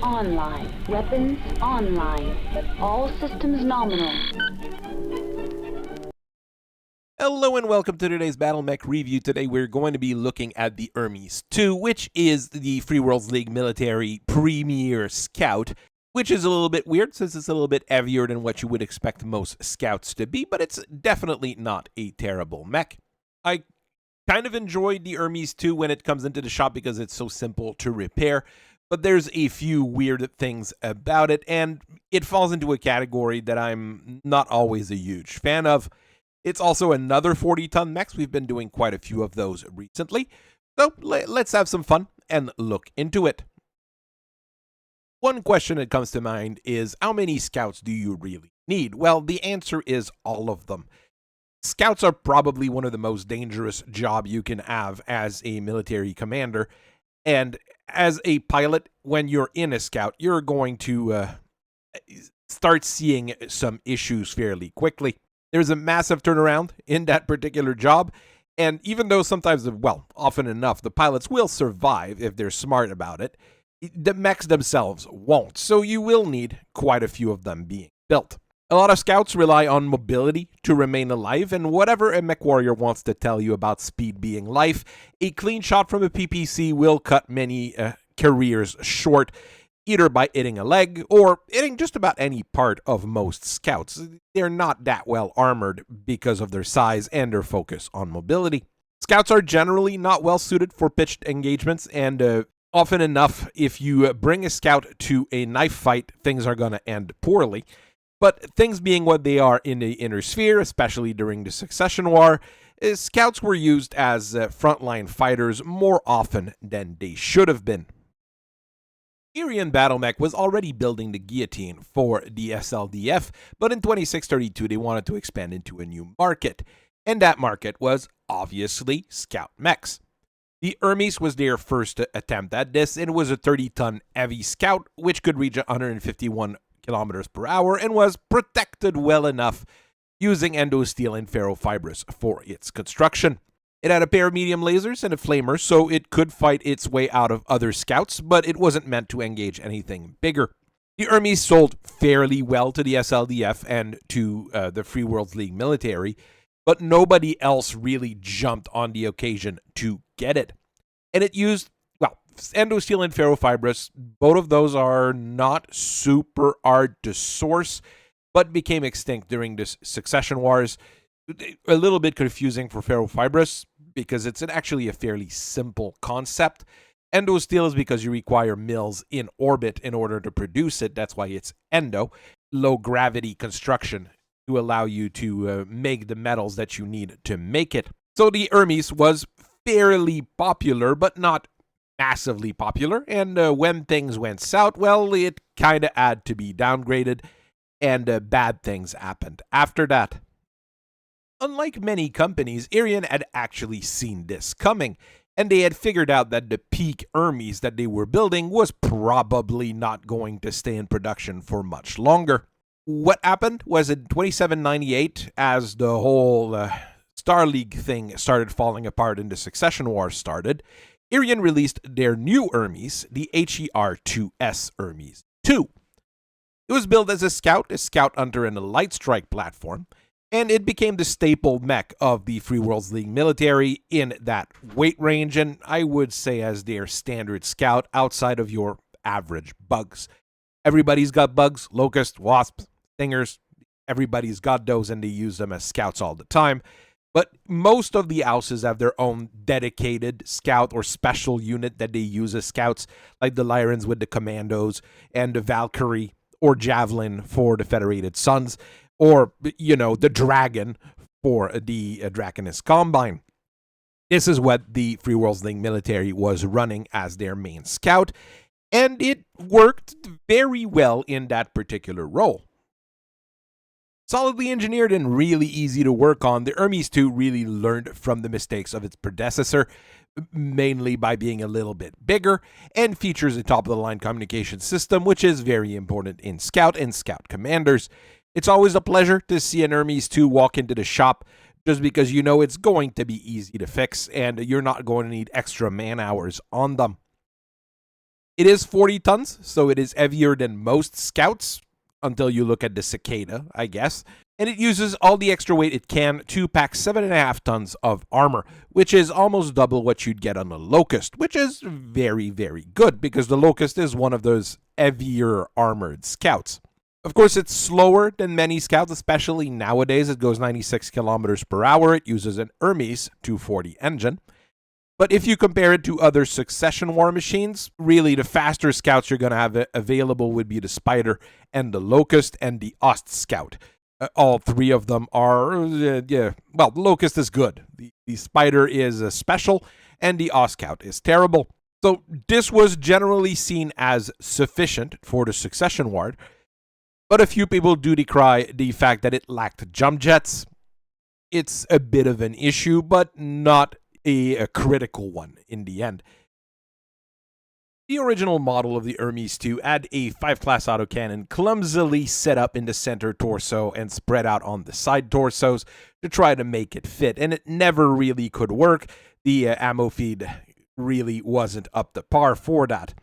online. Weapons online. All systems nominal. Hello and welcome to today's Battle Mech review. Today we're going to be looking at the Hermes II, which is the Free Worlds League Military Premier Scout, which is a little bit weird since it's a little bit heavier than what you would expect most scouts to be, but it's definitely not a terrible mech. I kind of enjoyed the Hermes II when it comes into the shop because it's so simple to repair, but there's a few weird things about it, and it falls into a category that I'm not always a huge fan of. It's also another 40-ton mechs. We've been doing quite a few of those recently. So let's have some fun and look into it. One question that comes to mind is, how many scouts do you really need? Well, the answer is all of them. Scouts are probably one of the most dangerous jobs you can have as a military commander. And as a pilot, when you're in a scout, you're going to start seeing some issues fairly quickly. There's a massive turnaround in that particular job, and even though sometimes, well, often enough, the pilots will survive if they're smart about it, the mechs themselves won't, so you will need quite a few of them being built. A lot of scouts rely on mobility to remain alive, and whatever a Mechwarrior wants to tell you about speed being life, a clean shot from a PPC will cut many careers short, either by hitting a leg or hitting just about any part of most scouts. They're not that well armored because of their size and their focus on mobility. Scouts are generally not well suited for pitched engagements, and often enough, if you bring a scout to a knife fight, things are going to end poorly. But things being what they are in the inner sphere, especially during the Succession War, scouts were used as frontline fighters more often than they should have been. Irian Battletech was already building the guillotine for the SLDF, but in 2632 they wanted to expand into a new market, and that market was obviously scout mechs. The Hermes was their first attempt at this, and it was a 30-ton heavy scout which could reach 151 kilometers per hour and was protected well enough using endosteel and ferrofibrous for its construction. It had a pair of medium lasers and a flamer, so it could fight its way out of other scouts, but it wasn't meant to engage anything bigger. The Hermes sold fairly well to the SLDF and to the Free Worlds League military, but nobody else really jumped on the occasion to get it. And it used, well, endosteel and ferrofibrous. Both of those are not super hard to source, but became extinct during the Succession Wars. A little bit confusing for ferrofibrous because it's actually a fairly simple concept. Endosteel is because you require mills in orbit in order to produce it. That's why it's endo, low gravity construction to allow you to make the metals that you need to make it. So the Hermes was fairly popular, but not massively popular. And when things went south, well, it kind of had to be downgraded, and bad things happened after that. Unlike many companies, Irian had actually seen this coming, and they had figured out that the peak Hermes that they were building was probably not going to stay in production for much longer. What happened was in 2798, as the whole Star League thing started falling apart and the Succession War started, Irian released their new Hermes, the HER-2S Hermes II. It was built as a scout hunter, and a light strike platform, and it became the staple mech of the Free Worlds League military in that weight range, and I would say as their standard scout outside of your average bugs. Everybody's got bugs, locusts, wasps, stingers. Everybody's got those, and they use them as scouts all the time. But most of the houses have their own dedicated scout or special unit that they use as scouts, like the Lyrans with the Commandos and the Valkyrie or Javelin for the Federated Sons, or, you know, the Dragon for the Draconis Combine. This is what the Free Worlds League military was running as their main scout, and it worked very well in that particular role. Solidly engineered and really easy to work on, the Hermes II really learned from the mistakes of its predecessor, mainly by being a little bit bigger, and features a top-of-the-line communication system, which is very important in Scout and Scout commanders. It's always a pleasure to see an Hermes II walk into the shop, just because you know it's going to be easy to fix, and you're not going to need extra man hours on them. It is 40 tons, so it is heavier than most scouts, until you look at the Cicada, I guess. And it uses all the extra weight it can to pack 7.5 tons of armor, which is almost double what you'd get on the Locust, which is very, very good, because the Locust is one of those heavier armored scouts. Of course, it's slower than many scouts, especially nowadays. It goes 96 kilometers per hour. It uses an Hermes 240 engine. But if you compare it to other succession war machines, really the faster scouts you're going to have available would be the Spider and the Locust and the Ost Scout. All three of them are, well, the Locust is good. The Spider is special, and the Ost Scout is terrible. So this was generally seen as sufficient for the succession war, but a few people do decry the fact that it lacked jump jets. It's a bit of an issue, but not a critical one in the end. The original model of the Hermes II had a 5-class autocannon clumsily set up in the center torso and spread out on the side torsos to try to make it fit, and it never really could work. The ammo feed really wasn't up to par for that.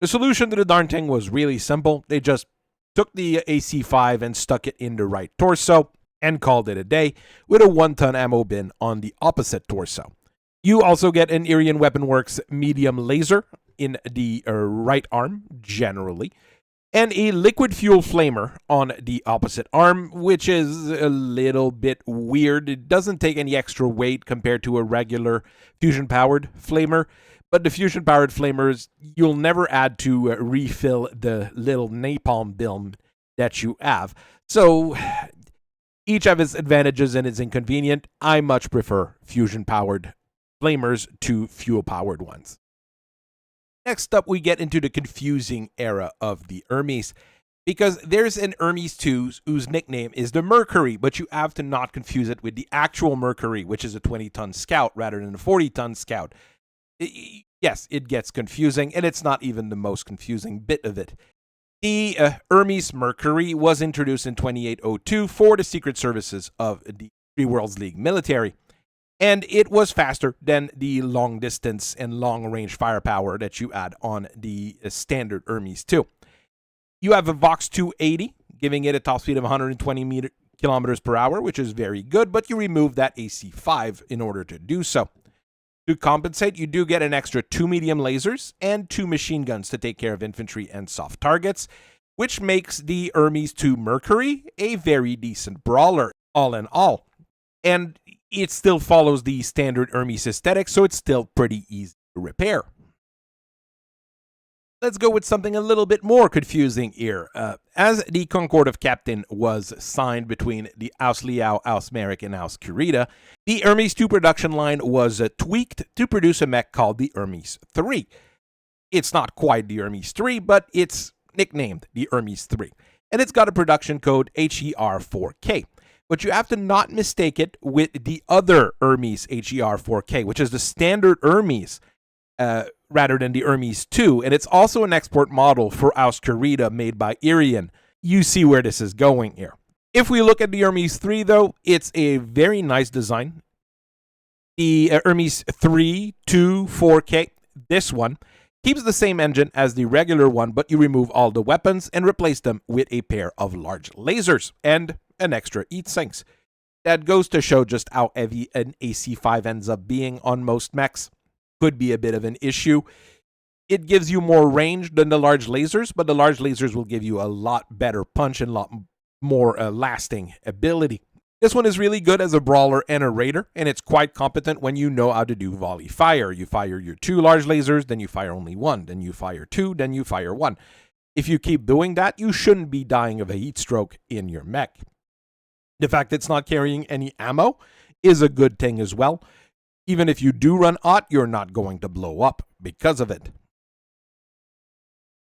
The solution to the darn thing was really simple. They just took the AC-5 and stuck it in the right torso and called it a day with a 1-ton ammo bin on the opposite torso. You also get an Irian Weapon Works medium laser in the right arm, generally, and a liquid fuel flamer on the opposite arm, which is a little bit weird. It doesn't take any extra weight compared to a regular fusion-powered flamer, but the fusion-powered flamers, you'll never add to refill the little napalm bin that you have. So each have its advantages and it's inconvenient. I much prefer fusion-powered flamers to fuel-powered ones. Next up, we get into the confusing era of the Hermes, because there's an Hermes II whose nickname is the Mercury, but you have to not confuse it with the actual Mercury, which is a 20-ton scout rather than a 40-ton scout. Yes, it gets confusing, and it's not even the most confusing bit of it. The Hermes Mercury was introduced in 2802 for the Secret Services of the Free Worlds League military. And it was faster than the long-distance and long-range firepower that you add on the standard Hermes II. You have a Vox 280, giving it a top speed of 120 kilometers per hour, which is very good, but you remove that AC-5 in order to do so. To compensate, you do get an extra 2 medium lasers and 2 machine guns to take care of infantry and soft targets, which makes the Hermes II Mercury a very decent brawler, all in all. And it still follows the standard Hermes aesthetic, so it's still pretty easy to repair. Let's go with something a little bit more confusing here. As the Concord of Captain was signed between the House Liao, House Merrick, and House Kurita, the Hermes II production line was tweaked to produce a mech called the Hermes III. It's not quite the Hermes III, but it's nicknamed the Hermes III. And it's got a production code HER-4K. But you have to not mistake it with the other Hermes HER-4K, which is the standard Hermes rather than the Hermes II. And it's also an export model for House Kurita made by Irian. You see where this is going here. If we look at the Hermes III, though, it's a very nice design. The Hermes III, 2, 4K, this one, keeps the same engine as the regular one, but you remove all the weapons and replace them with a pair of large lasers and an extra heat sinks. That goes to show just how heavy an AC-5 ends up being on most mechs. Could be a bit of an issue. It gives you more range than the large lasers, but the large lasers will give you a lot better punch and a lot more lasting ability. This one is really good as a brawler and a raider, and it's quite competent when you know how to do volley fire. You fire your 2 large lasers, then you fire only 1, then you fire 2, then you fire 1. If you keep doing that, you shouldn't be dying of a heat stroke in your mech. The fact that it's not carrying any ammo is a good thing as well. Even if you do run hot, you're not going to blow up because of it.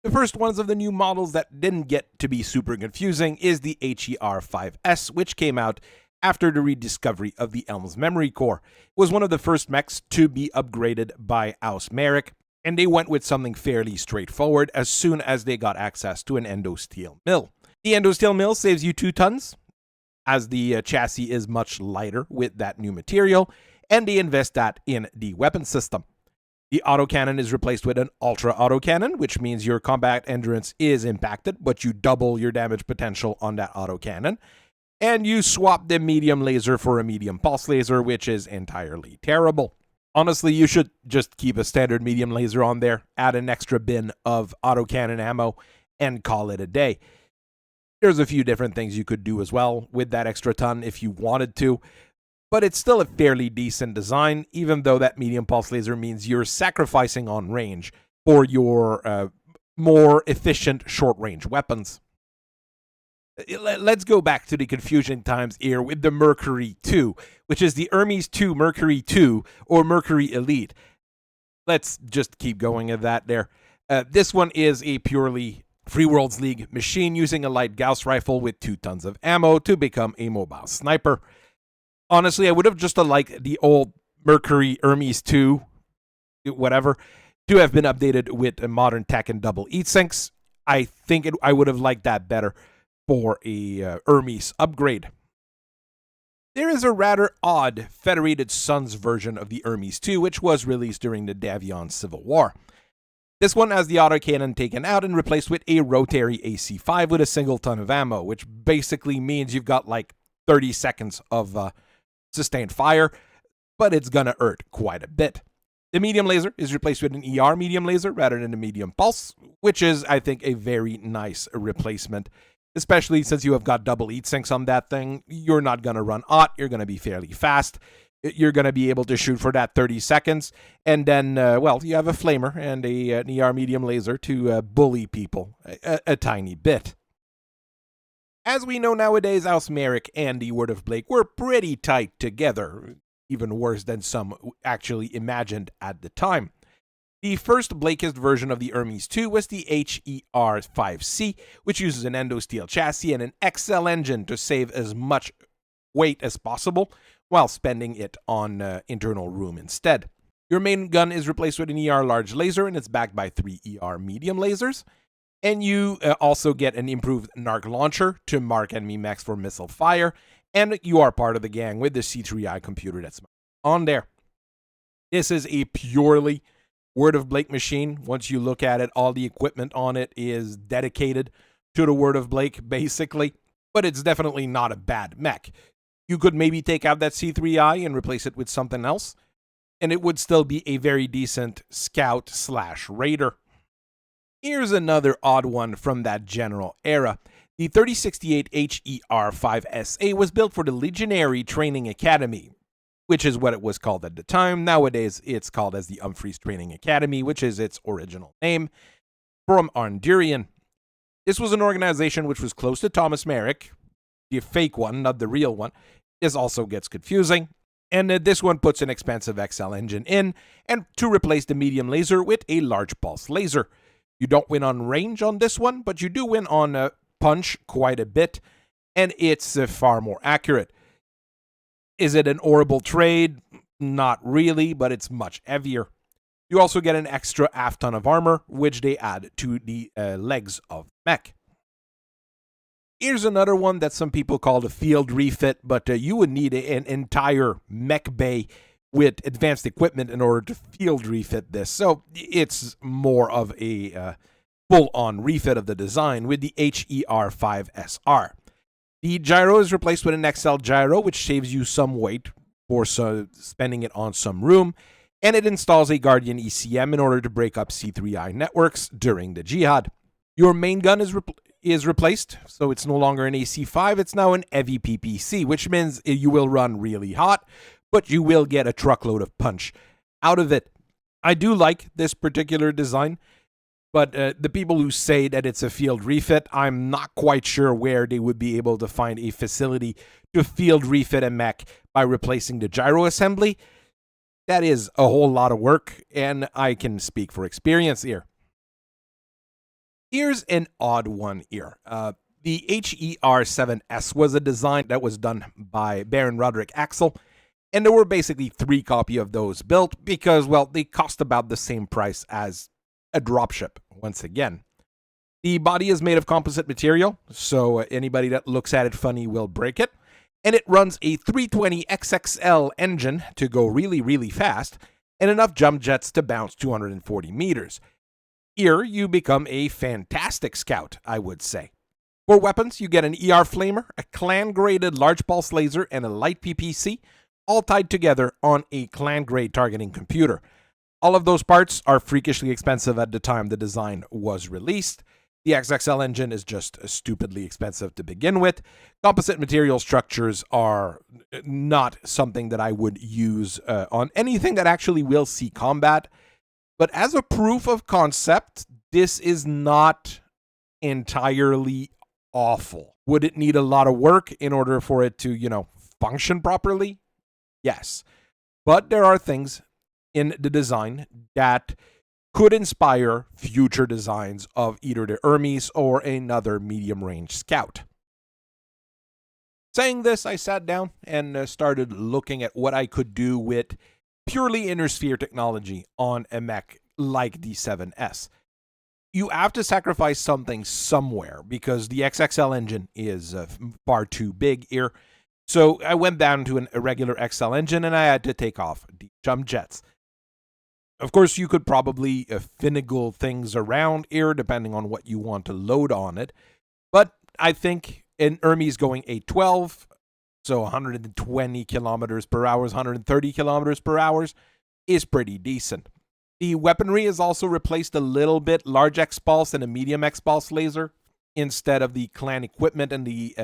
The first ones of the new models that didn't get to be super confusing is the HER-5S, which came out after the rediscovery of the Elm's memory core. It was one of the first mechs to be upgraded by House Merrick, and they went with something fairly straightforward as soon as they got access to an endosteel mill. The endosteel mill saves you 2 tons, as the chassis is much lighter with that new material, and they invest that in the weapon system. The autocannon is replaced with an ultra autocannon, which means your combat endurance is impacted, but you double your damage potential on that autocannon. And you swap the medium laser for a medium pulse laser, which is entirely terrible. Honestly, you should just keep a standard medium laser on there, add an extra bin of autocannon ammo, and call it a day. There's a few different things you could do as well with that extra ton if you wanted to, but it's still a fairly decent design, even though that medium pulse laser means you're sacrificing on range for your more efficient short-range weapons. Let's go back to the confusion times here with the Mercury II, which is the Hermes II Mercury II, or Mercury Elite. Let's just keep going at that there. This one is a purely Free Worlds League machine using a light Gauss rifle with 2 tons of ammo to become a mobile sniper. Honestly, I would have just liked the old Mercury Hermes II, whatever, to have been updated with a modern tech and double heat sinks. I think I would have liked that better for a Hermes upgrade. There is a rather odd Federated Suns version of the Hermes II, which was released during the Davion Civil War. This one has the autocannon taken out and replaced with a rotary AC-5 with a single ton of ammo, which basically means you've got like 30 seconds of sustained fire, but it's gonna hurt quite a bit. The medium laser is replaced with an ER medium laser rather than a medium pulse, which is, I think, a very nice replacement. Especially since you have got double heat sinks on that thing, you're not going to run hot, you're going to be fairly fast, you're going to be able to shoot for that 30 seconds, and then, well, you have a flamer and an ER medium laser to bully people a tiny bit. As we know nowadays, House Merrick and the Word of Blake were pretty tight together, even worse than some actually imagined at the time. The first Blakist version of the Hermes II was the HER-5C, which uses an endosteel chassis and an XL engine to save as much weight as possible while spending it on internal room instead. Your main gun is replaced with an ER large laser, and it's backed by 3 ER medium lasers. And you also get an improved NARC launcher to mark enemy mechs for missile fire, and you are part of the gang with the C3I computer that's on there. This is a purely Word of Blake machine. Once you look at it, all the equipment on it is dedicated to the Word of Blake, basically, but it's definitely not a bad mech. You could maybe take out that C3I and replace it with something else, and it would still be a very decent scout/raider. Here's another odd one from that general era. The 3068 HER-5SA was built for the Legionary Training Academy, which is what it was called at the time. Nowadays, it's called as the Humphreys Training Academy, which is its original name, from Arndurian. This was an organization which was close to Thomas Merrick, the fake one, not the real one. This also gets confusing. And this one puts an expensive XL engine in, and to replace the medium laser with a large pulse laser. You don't win on range on this one, but you do win on punch quite a bit, and it's far more accurate. Is it an horrible trade? Not really, but it's much heavier. You also get an extra half ton of armor, which they add to the legs of the mech. Here's another one that some people call the field refit, but you would need an entire mech bay with advanced equipment in order to field refit this. So it's more of a full-on refit of the design with the HER-5SR. The gyro is replaced with an XL gyro, which saves you some weight for spending it on some room, and it installs a Guardian ECM in order to break up C3I networks during the jihad. Your main gun is replaced, so it's no longer an AC-5, it's now an heavy PPC, which means you will run really hot, but you will get a truckload of punch out of it. I do like this particular design, but the people who say that it's a field refit, I'm not quite sure where they would be able to find a facility to field refit a mech by replacing the gyro assembly. That is a whole lot of work, and I can speak for experience here. Here's an odd one here. The HER-7S was a design that was done by Baron Roderick Axel, and there were basically 3 copies of those built because, well, they cost about the same price as a dropship, once again. The body is made of composite material, so anybody that looks at it funny will break it. And it runs a 320 XXL engine to go really, really fast, and enough jump jets to bounce 240 meters. Here, you become a fantastic scout, I would say. For weapons, you get an ER flamer, a clan-graded large pulse laser, and a light PPC, all tied together on a clan-grade targeting computer. All of those parts are freakishly expensive at the time the design was released. The XXL engine is just stupidly expensive to begin with. Composite material structures are not something that I would use on anything that actually will see combat. But as a proof of concept, this is not entirely awful. Would it need a lot of work in order for it to, function properly? Yes. But there are things in the design that could inspire future designs of either the Hermes or another medium-range scout. Saying this, I sat down and started looking at what I could do with purely inner sphere technology on a mech like the 7S. You have to sacrifice something somewhere because the XXL engine is far too big here. So I went down to a regular XL engine and I had to take off the jump jets. Of course, you could probably finagle things around here depending on what you want to load on it. But I think an Hermes going 812, so 120 kilometers per hour, 130 kilometers per hour, is pretty decent. The weaponry has also replaced a little bit large X-Pulse and a medium X-Pulse laser instead of the clan equipment and the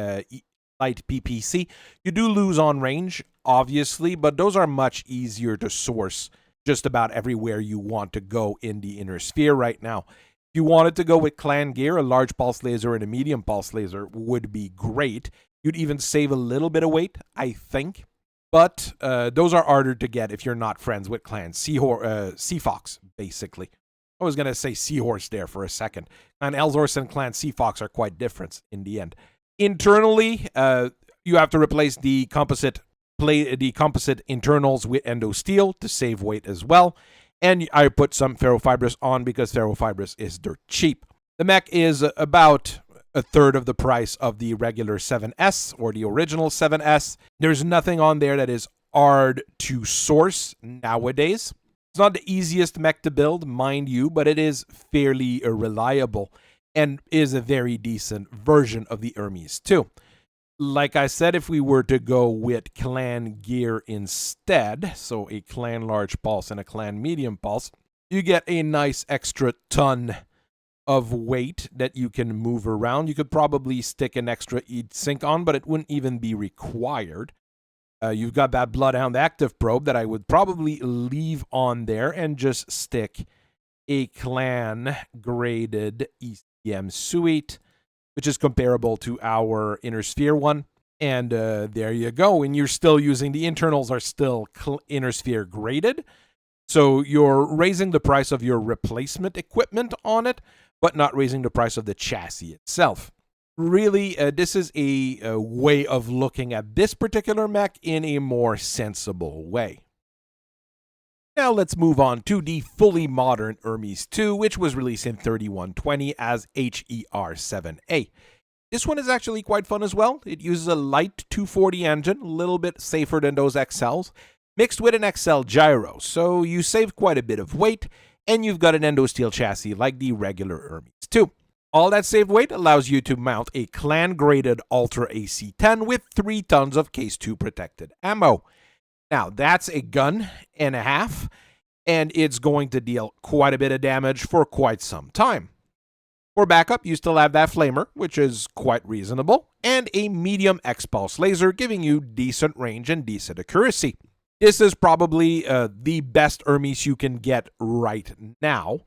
light PPC. You do lose on range, obviously, but those are much easier to source just about everywhere you want to go in the inner sphere right now. If you wanted to go with clan gear, a large pulse laser and a medium pulse laser would be great. You'd even save a little bit of weight, I think. But those are harder to get if you're not friends with clan Seafox, basically. I was going to say Seahorse there for a second. Clan Elzorce and clan Seafox are quite different in the end. Internally, you have to replace the composite internals with endo steel to save weight as well. And I put some ferrofibrous on because ferrofibrous is dirt cheap. The mech is about a third of the price of the regular 7S or the original 7S. There's nothing on there that is hard to source nowadays. It's not the easiest mech to build, mind you, but it is fairly reliable and is a very decent version of the Hermes II. Like I said, if we were to go with clan gear instead, so a clan large pulse and a clan medium pulse, you get a nice extra ton of weight that you can move around. You could probably stick an extra heat sink on, but it wouldn't even be required. You've got that Bloodhound active probe that I would probably leave on there and just stick a clan graded ECM suite, which is comparable to our inner sphere one. And there you go. And you're still using, the internals are still inner sphere graded. So you're raising the price of your replacement equipment on it, but not raising the price of the chassis itself. Really, this is a way of looking at this particular mech in a more sensible way. Now let's move on to the fully modern Hermes II, which was released in 3120 as HER-7A. This one is actually quite fun as well. It uses a light 240 engine, a little bit safer than those XLs, mixed with an XL gyro, so you save quite a bit of weight, and you've got an endo steel chassis like the regular Hermes II. All that saved weight allows you to mount a clan-graded Ultra AC-10 with 3 tons of Case 2 protected ammo. Now, that's a gun and a half, and it's going to deal quite a bit of damage for quite some time. For backup, you still have that flamer, which is quite reasonable, and a medium X-Pulse laser giving you decent range and decent accuracy. This is probably the best Hermes you can get right now.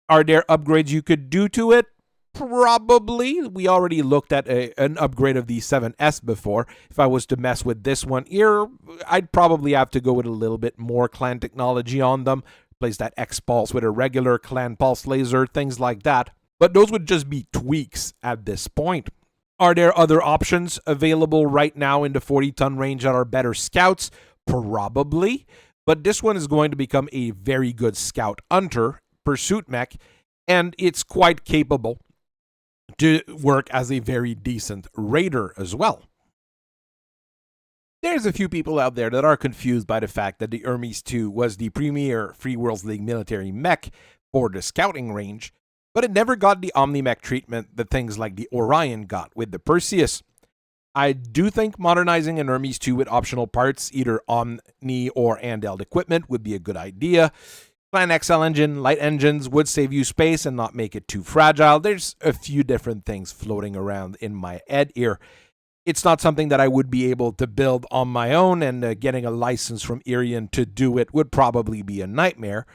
Are there upgrades you could do to it? Probably. We already looked at an upgrade of the 7S before. If I was to mess with this one here, I'd probably have to go with a little bit more clan technology on them. Replace that X-Pulse with a regular clan pulse laser, things like that. But those would just be tweaks at this point. Are there other options available right now in the 40-ton range that are better scouts? Probably. But this one is going to become a very good scout hunter pursuit mech, and it's quite capable to work as a very decent raider as well. There's a few people out there that are confused by the fact that the Hermes II was the premier Free Worlds League military mech for the scouting range, but it never got the Omni-Mech treatment that things like the Orion got with the Perseus. I do think modernizing an Hermes II with optional parts, either Omni or handheld equipment, would be a good idea. Clan XL engine, light engines would save you space and not make it too fragile. There's a few different things floating around in my head here. It's not something that I would be able to build on my own, and getting a license from Irian to do it would probably be a nightmare.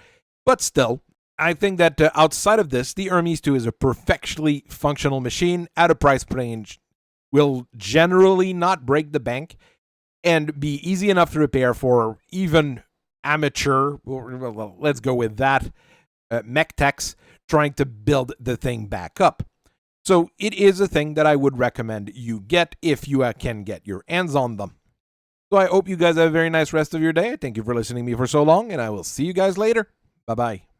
But still, I think that outside of this, the Hermes II is a perfectly functional machine at a price range will generally not break the bank and be easy enough to repair for even amateur, well, let's go with that, mech techs trying to build the thing back up. So it is a thing that I would recommend you get if you can get your hands on them. So I hope you guys have a very nice rest of your day. Thank you for listening to me for so long, and I will see you guys later. Bye-bye.